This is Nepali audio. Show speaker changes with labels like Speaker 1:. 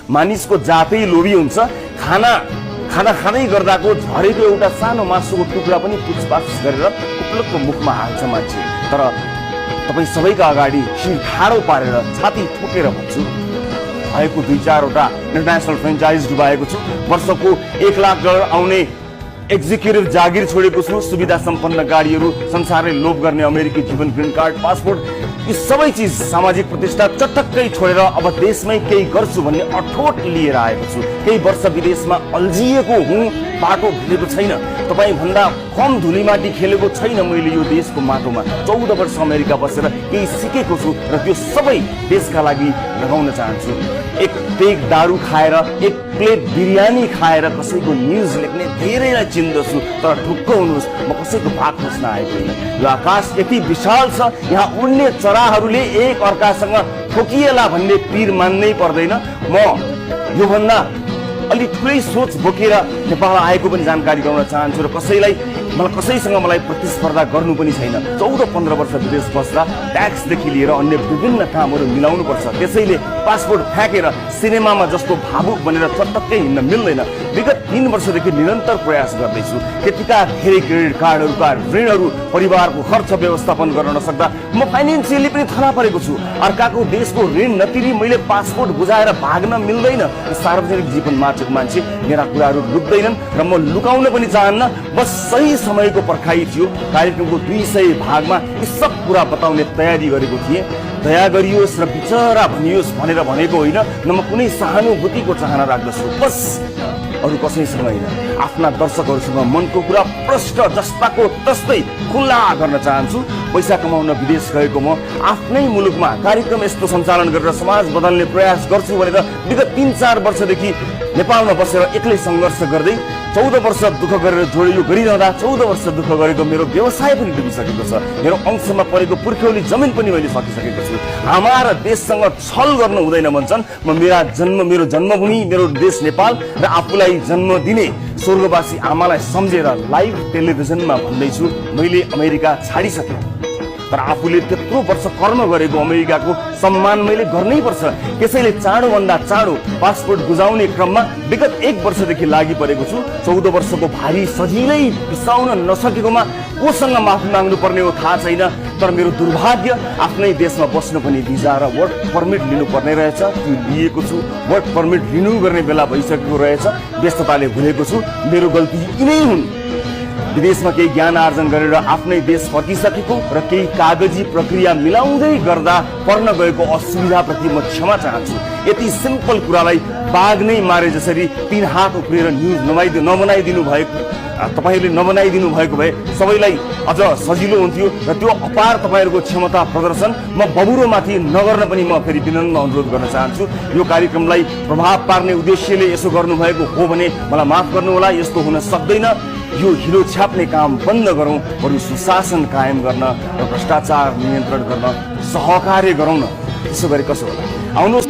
Speaker 1: मानिसको जातै लोभी हुन्छ। खाना खाँदै गर्दाको झरेको एउटा सानो मासुको टुक्रा पनि पुछपाछ गरेर उपलक्क मुखमा हाल्छ मान्छे। तर तपाईँ सबैका अगाडि शिर ठाडो पारेर छाती ठोकेर भन्छु, भएको 2-4वटा इन्टरनेसनल फ्रेन्चाइज डुबाएको छु। वर्षको $1,00,000 आउने एक्जिक्युटिभ जागिर छोडेको छु। सुविधा सम्पन्न गाडीहरू, संसारले लोभ गर्ने अमेरिकी जीवन, ग्रीन कार्ड, पासपोर्ट, यी सबै चिज, सामाजिक प्रतिष्ठा चटक्कै छोडेर अब देशमै केही गर्छु भन्ने अठोट लिएर आएको छु। केही वर्ष विदेशमा अल्झिएको हुँ, बाटो भेटेको छैन। तपाईँ भन्दा कम धुलीमाटी खेलेको छैन मैले यो देशको माटोमा। 14 वर्ष अमेरिका बसेर केही सिकेको छु र त्यो सबै देशका लागि लगाउन चाहन्छु। एक पेग दारू खाएर, एक प्लेट बिरयानी खाएर कसैको न्युज लेख्ने धेरैलाई चिन्दछु, तर ढुक्क हुनुहोस्, म कसैको भाग खोज्न आएको होइन। यो आकाश यति विशाल छ, यहाँ उड्ने चराहरूले एक अर्कासँग ठोकिएला भन्ने पीर मान्नै पर्दैन। म योभन्दा अलि ठुलै सोच बोकेर नेपाल आएको पनि जानकारी गराउन चाहन्छु र कसैसँग मलाई प्रतिस्पर्धा गर्नु पनि छैन। 14-15 वर्ष विदेश बस्दा ट्याक्सदेखि लिएर अन्य विभिन्न कामहरू मिलाउनु पर्छ। त्यसैले पासपोर्ट फ्याँकेर सिनेमामा जस्तो भावुक बनेर चटक्कै हिँड्न मिल्दैन। विगत 3 वर्षदेखि निरन्तर प्रयास गर्दैछु। त्यतिका धेरै क्रेडिट कार्डहरूका ऋणहरू, परिवारको खर्च व्यवस्थापन गर्न नसक्दा म फाइनेन्सियली पनि थला परेको छु। अर्काको देशको ऋण नतिरी मैले पासपोर्ट बुझाएर भाग्न मिल्दैन। सार्वजनिक जीवनमा मान्छे मेरा कुराहरू लुक्दैनन् र म लुकाउन पनि चाहन्न। बस सही समयको पर्खाइ थियो। कार्यक्रमको 200 भागमा यी सब कुरा बताउने तयारी गरेको थिएँ। दया गरियोस् र विचरा भनियोस् भनेर भनेको होइन। न म कुनै सहानुभूतिको चाहना राख्दछु, बस अरू कसैसँग होइन। आफ्ना दर्शकहरूसँग मनको कुरा प्रष्ट जस्ताको तस्तै खुल्ला गर्न चाहन्छु। पैसा कमाउन विदेश गएको म आफ्नै मुलुकमा कार्यक्रम यस्तो सञ्चालन गरेर समाज बदल्ने प्रयास गर्छु भनेर विगत 3-4 वर्षदेखि नेपालमा बसेर एक्लै सङ्घर्ष गर्दै 14 वर्ष दुःख गरेर जोडियो गरिरहँदा 14 वर्ष दुःख गरेको मेरो व्यवसाय पनि डुबिसकेको छ। मेरो अंशमा परेको पुर्ख्यौली जमिन पनि मैले सकिसकेको छु। हाम्रा देशसँग छल गर्नु हुँदैन भन्छन्। मेरो जन्मभूमि, मेरो देश नेपाल र आफूलाई जन्म दिने स्वर्गवासी आमालाई सम्झेर लाइभ टेलिभिजनमा भन्दैछु, मैले अमेरिका छाडिसकेँ। तर आफूले त्यत्रो वर्ष कर्म गरेको अमेरिकाको सम्मान मैले गर्नै पर्छ। त्यसैले चाँडोभन्दा चाँडो पासपोर्ट बुझाउने क्रममा विगत 1 वर्षदेखि लागि परेको छु। 14 वर्षको भारी सजिलै बिसाउन नसकेकोमा कोसँग माफी माग्नु पर्ने हो थाहा छैन। तर मेरो दुर्भाग्य, आफ्नै देशमा बस्नु पनि भिजा र वर्क पर्मिट लिनुपर्ने रहेछ। त्यो लिएको छु। वर्क पर्मिट रिन्यू गर्ने बेला भइसकेको रहेछ। व्यस्तताले भुलेको छु। मेरो गल्ती यिनै हुन्। विदेशमा केही ज्ञान आर्जन गरेर आफ्नै देश फर्किसकेको र केही कागजी प्रक्रिया मिलाउँदै गर्दा पर्न गएको असुविधाप्रति म क्षमा चाहन्छु। यति सिम्पल कुरालाई बाघ नै मारे जसरी 3 हात उफ्रेर न्युज नबनाइदिनु भएको तपाईहरूले नबनाइदिनु भएको भए सबैलाई अझ सजिलो हुन्थ्यो र त्यो अपार तपाईहरूको क्षमता प्रदर्शन म बबुरोमाथि नगर्न पनि म फेरि विनम्र अनुरोध गर्न चाहन्छु। यो कार्यक्रमलाई प्रभाव पार्ने उद्देश्यले यसो गर्नुभएको हो भने मलाई माफ गर्नुहोला। यस्तो हुन सक्दैन। यो हिलो छ्याप्ने काम बन्द गरौँ, बरु सुशासन कायम गर्न र भ्रष्टाचार नियन्त्रण गर्न सहकार्य गरौँ न। त्यसो गरे कसो होला? आउनुहोस्।